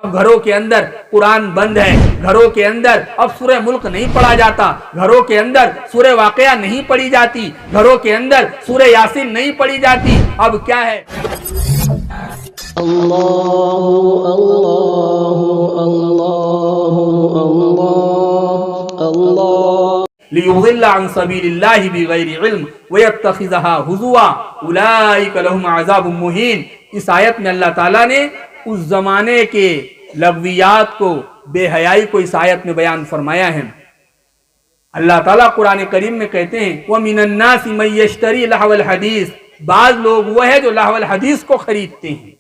اب گھروں کے اندر قرآن بند ہے، گھروں کے اندر اب سورہ ملک نہیں پڑھا جاتا، گھروں کے اندر سورہ واقعہ نہیں پڑھی جاتی، گھروں کے اندر سورہ یاسین نہیں پڑھی جاتی۔ اب کیا ہے؟ اللہ اللہ اللہ اللہ اللہ لِيُضِلَّ عَن سَبِيلِ اللَّهِ بِغَيْرِ عِلْمٍ وَيَتَّخِذَهَا هُزُوًا أُولَٰئِكَ لَهُمْ عَذَابٌ مُّهِينٌ۔ اس آیت میں اللہ تعالیٰ نے اس زمانے کے لغویات کو، بے حیائی کو اس آیت میں بیان فرمایا ہے۔ اللہ تعالیٰ قرآن کریم میں کہتے ہیں وَمِنَ النَّاسِ مَن يَشْتَرِي لَهْوَ الْحَدِيثِ، بعض لوگ وہ ہے جو لہو الحدیث کو خریدتے ہیں۔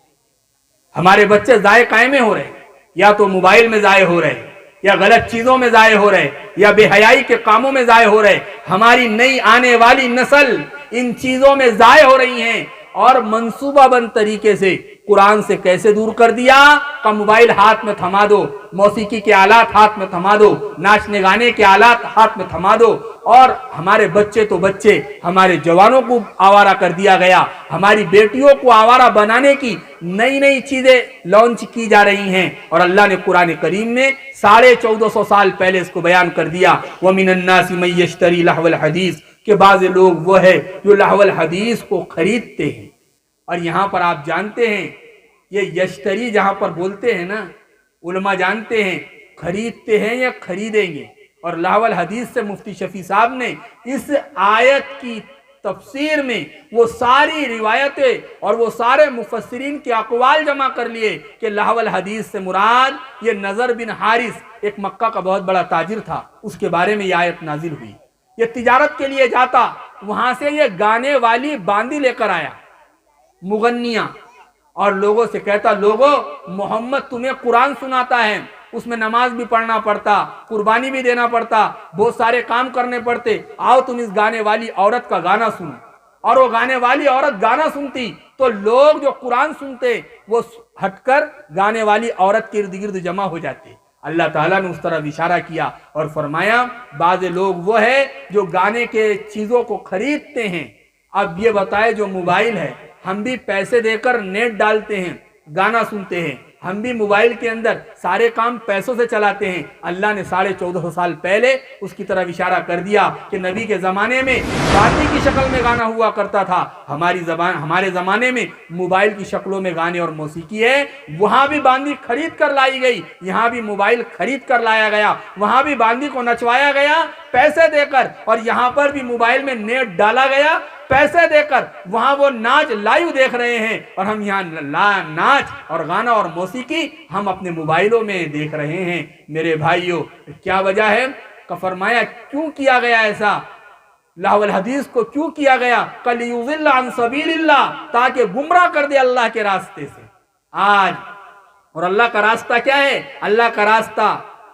ہمارے بچے ضائع قائمیں ہو رہے، یا تو موبائل میں ضائع ہو رہے، یا غلط چیزوں میں ضائع ہو رہے، یا بے حیائی کے کاموں میں ضائع ہو رہے۔ ہماری نئی آنے والی نسل ان چیزوں میں ضائع ہو رہی ہیں، اور منصوبہ بند طریقے سے قرآن سے کیسے دور کر دیا کہ موبائل ہاتھ میں تھما دو، موسیقی کے آلات ہاتھ میں تھما دو، ناچنے گانے کے آلات ہاتھ میں تھما دو، اور ہمارے بچے تو بچے، ہمارے جوانوں کو آوارہ کر دیا گیا، ہماری بیٹیوں کو آوارہ بنانے کی نئی نئی چیزیں لانچ کی جا رہی ہیں۔ اور اللہ نے قرآن کریم میں 1450 سال پہلے اس کو بیان کر دیا وَمِنَ النَّاسِ مَن يَشْتَرِي لَهْوَ الْحَدِيثِ، کہ بعض لوگ وہ ہے جو لہو الحدیث کو خریدتے ہیں۔ اور یہاں پر آپ جانتے ہیں یہ یشتری جہاں پر بولتے ہیں نا، علماء جانتے ہیں خریدتے ہیں یا خریدیں گے۔ اور لہو الحدیث سے مفتی شفیع صاحب نے اس آیت کی تفسیر میں وہ ساری روایتیں اور وہ سارے مفسرین کے اقوال جمع کر لیے کہ لہو الحدیث سے مراد یہ نضر بن حارث، ایک مکہ کا بہت بڑا تاجر تھا، اس کے بارے میں یہ آیت نازل ہوئی۔ یہ تجارت کے لیے جاتا، وہاں سے یہ گانے والی باندی لے کر آیا، مغنیاں، اور لوگوں سے کہتا لوگوں محمد تمہیں قرآن سناتا ہے، اس میں نماز بھی پڑھنا پڑتا، قربانی بھی دینا پڑتا، بہت سارے کام کرنے پڑتے، آؤ تم اس گانے والی عورت کا گانا سنو۔ اور وہ گانے والی عورت گانا سنتی تو لوگ جو قرآن سنتے وہ ہٹ کر گانے والی عورت کے ارد گرد جمع ہو جاتے۔ اللہ تعالیٰ نے اس طرح اشارہ کیا اور فرمایا بعض لوگ وہ ہے جو گانے کے چیزوں کو خریدتے ہیں۔ اب یہ بتائے جو موبائل ہے، ہم بھی پیسے دے کر نیٹ ڈالتے ہیں، گانا سنتے ہیں، ہم بھی موبائل کے اندر سارے کام پیسوں سے چلاتے ہیں۔ اللہ نے 1450 سال پہلے اس کی طرف اشارہ کر دیا کہ نبی کے زمانے میں باندی کی شکل میں گانا ہوا کرتا تھا، ہمارے زمانے میں موبائل کی شکلوں میں گانے اور موسیقی ہے۔ وہاں بھی باندی خرید کر لائی گئی، یہاں بھی موبائل خرید کر لایا گیا، وہاں بھی باندی کو نچوایا گیا پیسے دے کر، اور یہاں پر بھی موبائل میں نیٹ ڈالا گیا پیسے دے کر، وہاں وہ ناچ لائیو دیکھ رہے ہیں، اور ہم یہاں ناچ اور گانا اور موسیقی ہم اپنے موبائلوں میں دیکھ رہے ہیں۔ میرے بھائیوں، کیا وجہ ہے کہ فرمایا کیوں کیا گیا ایسا؟ لہو الحدیث کو کیوں کیا گیا؟ لِيُضِلَّ عَن سَبِيلِ اللَّهِ، تاکہ گمراہ کر دے اللہ کے راستے سے۔ آج اور اللہ کا راستہ کیا ہے؟ اللہ کا راستہ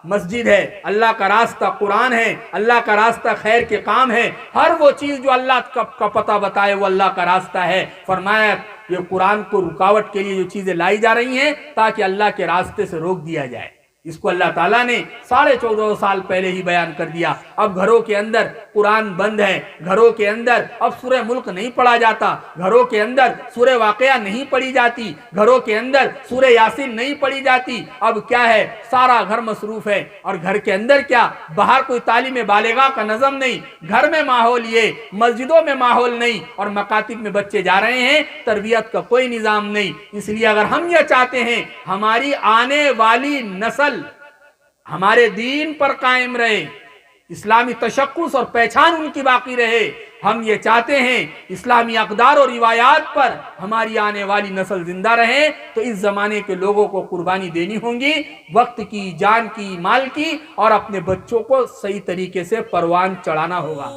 مسجد ہے، اللہ کا راستہ قرآن ہے، اللہ کا راستہ خیر کے کام ہے، ہر وہ چیز جو اللہ کا پتہ بتائے وہ اللہ کا راستہ ہے۔ فرمایا یہ قرآن کو رکاوٹ کے لیے جو چیزیں لائی جا رہی ہیں تاکہ اللہ کے راستے سے روک دیا جائے، اس کو اللہ تعالیٰ نے 1450 سال پہلے ہی بیان کر دیا۔ اب گھروں کے اندر قرآن بند ہے، گھروں کے اندر اب سورہ ملک نہیں پڑھا جاتا، گھروں کے اندر سورہ واقعہ نہیں پڑھی جاتی، گھروں کے اندر سورہ یاسین نہیں پڑھی جاتی۔ اب کیا ہے؟ سارا گھر مصروف ہے، اور گھر کے اندر کیا؟ باہر کوئی تعلیم بالغہ کا نظم نہیں، گھر میں ماحول یہ، مسجدوں میں ماحول نہیں، اور مکاتب میں بچے جا رہے ہیں، تربیت کا کوئی نظام نہیں۔ اس لیے اگر ہم یہ چاہتے ہیں ہماری آنے والی نسل ہمارے دین پر قائم رہے، اسلامی تشخص اور پہچان ان کی باقی رہے، ہم یہ چاہتے ہیں اسلامی اقدار اور روایات پر ہماری آنے والی نسل زندہ رہے، تو اس زمانے کے لوگوں کو قربانی دینی ہوں گی، وقت کی، جان کی، مال کی، اور اپنے بچوں کو صحیح طریقے سے پروان چڑھانا ہوگا۔